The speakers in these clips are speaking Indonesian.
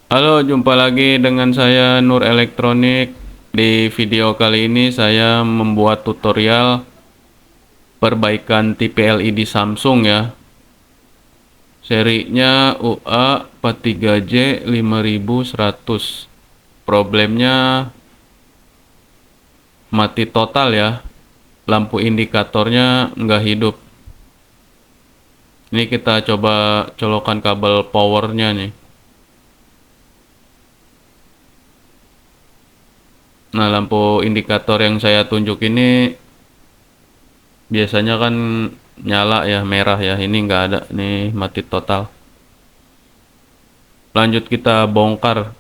Halo, jumpa lagi dengan saya Nur Elektronik. Di video kali ini saya membuat tutorial perbaikan TV LED Samsung ya. Serinya UA43J 5100. Problemnya mati total ya. Lampu indikatornya nggak hidup. Ini kita coba colokan kabel powernya nih. Nah, lampu indikator yang saya tunjuk ini biasanya kan nyala ya, merah ya. Ini nggak ada nih, mati total. Lanjut kita bongkar.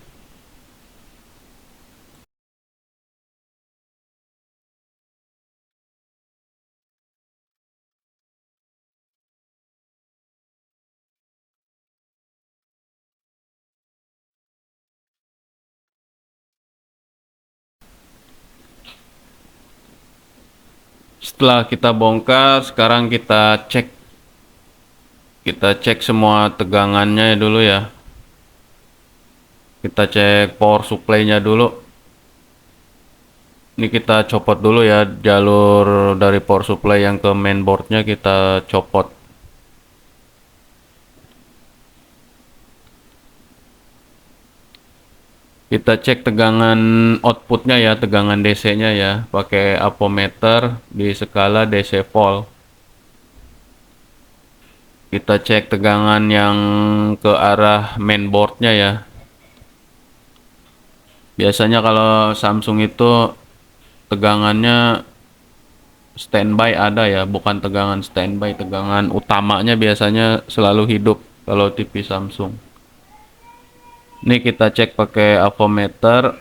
Setelah kita bongkar, sekarang kita cek. Kita cek semua tegangannya dulu ya. Kita cek power supply-nya dulu. Ini kita copot dulu ya, jalur dari power supply yang ke mainboardnya kita copot. Kita cek tegangan outputnya ya, tegangan DC-nya ya, pakai ampermeter di skala DC volt. Kita cek tegangan yang ke arah mainboardnya ya. Biasanya kalau Samsung itu tegangannya standby ada ya, bukan tegangan standby, tegangan utamanya biasanya selalu hidup kalau TV Samsung. Ini kita cek pakai avometer.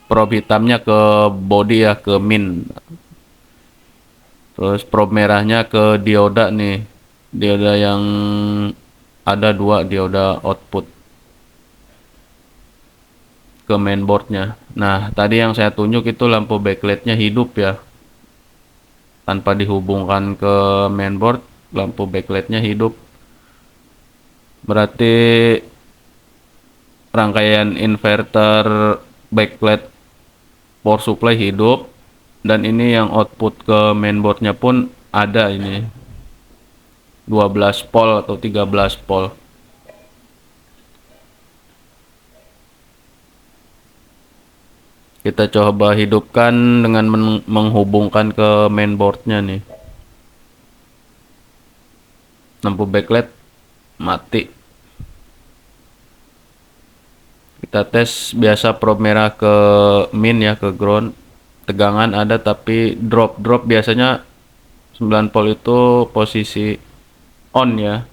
Probe hitamnya ke body ya, ke min. Terus probe merahnya ke dioda nih. Dioda yang ada dua dioda output ke mainboardnya. Nah, tadi yang saya tunjuk itu lampu backlightnya hidup ya. Tanpa dihubungkan ke mainboard, lampu backlightnya hidup. Berarti rangkaian inverter backlight power supply hidup, dan ini yang output ke mainboardnya pun ada ini 12 volt atau 13 volt. Kita coba hidupkan dengan menghubungkan ke mainboardnya nih. Lampu backlight mati. Kita tes biasa probe merah ke min ya, ke ground. Tegangan ada tapi drop biasanya 9 volt itu posisi on ya.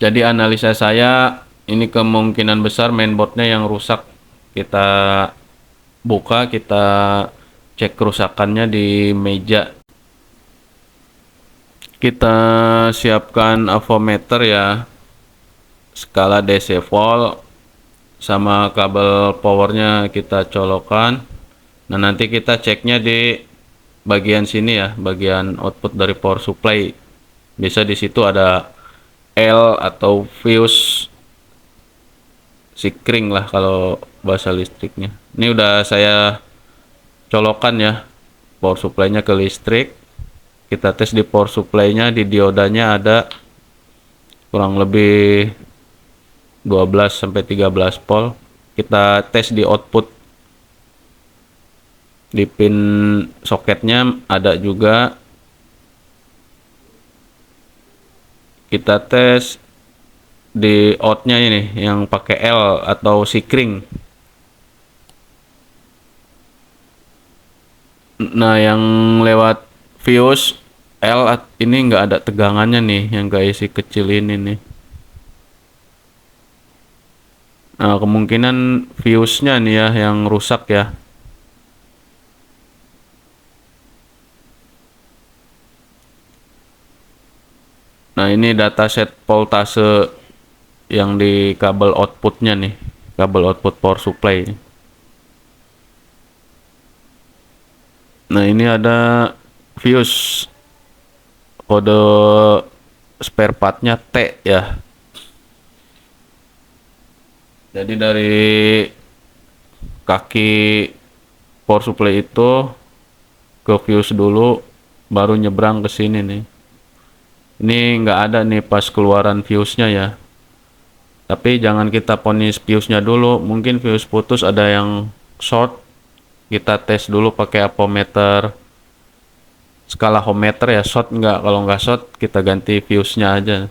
Jadi analisa saya ini kemungkinan besar mainboardnya yang rusak. Kita buka, kita cek kerusakannya di meja. Kita siapkan avometer ya, skala DC volt, sama kabel powernya kita colokkan. Nah, nanti kita ceknya di bagian sini ya, bagian output dari power supply. Bisa di situ ada L atau fuse sikring lah kalau bahasa listriknya. Ini udah saya colokan ya power supply-nya ke listrik. Kita tes di power supply-nya, di diodanya ada kurang lebih 12 sampai 13 volt. Kita tes di output, di pin soketnya ada juga. Kita tes di outnya ini yang pakai L atau sikring. Nah, yang lewat fuse L ini nggak ada tegangannya nih, yang gak isi kecil ini nih. Nah, kemungkinan fuse-nya nih ya yang rusak ya. Nah, ini dataset voltase yang di kabel outputnya nih, kabel output power supply. Nah, ini ada fuse, kode spare partnya T ya. Jadi dari kaki power supply itu ke fuse dulu, baru nyebrang ke sini nih. Ini nggak ada nih pas keluaran fuse-nya ya. Tapi jangan kita ponis fuse-nya dulu. Mungkin fuse putus ada yang short. Kita tes dulu pakai ampermeter, skala ohmmeter ya. Short nggak? Kalau nggak short, kita ganti fuse-nya aja.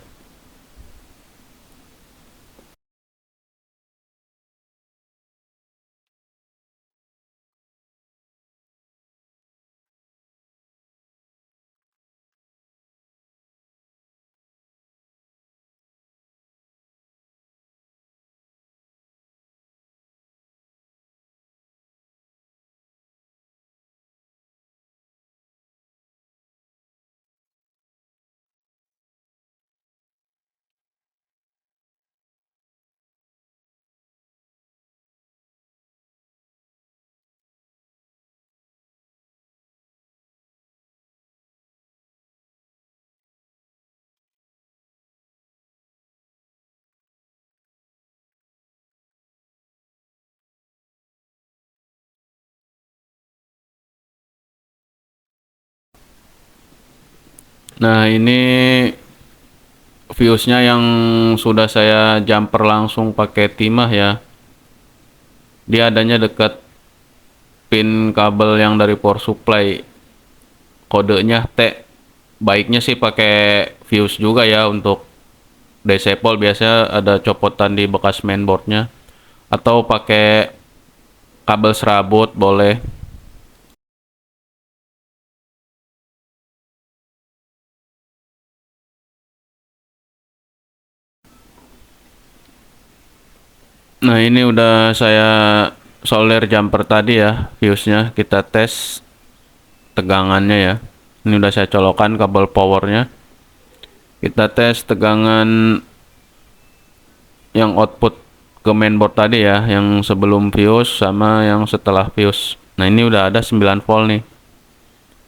Nah, ini fuse-nya yang sudah saya jumper langsung pakai timah ya. Dia adanya dekat pin kabel yang dari power supply. Kodenya T. Baiknya sih pakai fuse juga ya untuk disable, biasanya ada copotan di bekas mainboardnya. Atau pakai kabel serabut boleh. Nah, ini udah saya solder jumper tadi ya, fuse-nya. Kita tes tegangannya ya. Ini udah saya colokan kabel powernya. Kita tes tegangan yang output ke mainboard tadi ya, yang sebelum fuse sama yang setelah fuse. Nah, ini udah ada 9 volt nih.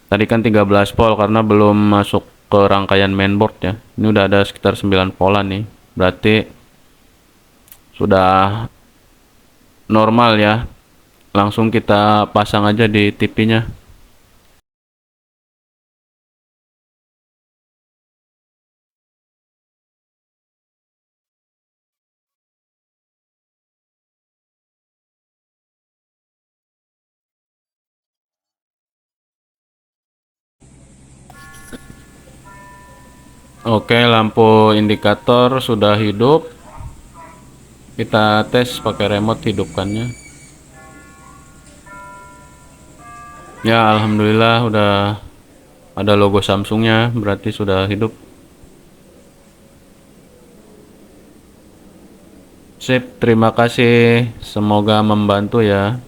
Tadi kan 13 volt karena belum masuk ke rangkaian mainboard ya. Ini udah ada sekitar 9 voltan nih. Berarti sudah normal ya. Langsung kita pasang aja di TV-nya. Oke, lampu indikator sudah hidup. Kita tes pakai remote hidupkannya. Ya, alhamdulillah udah ada logo Samsungnya, berarti sudah hidup. Sip, terima kasih. Semoga membantu ya.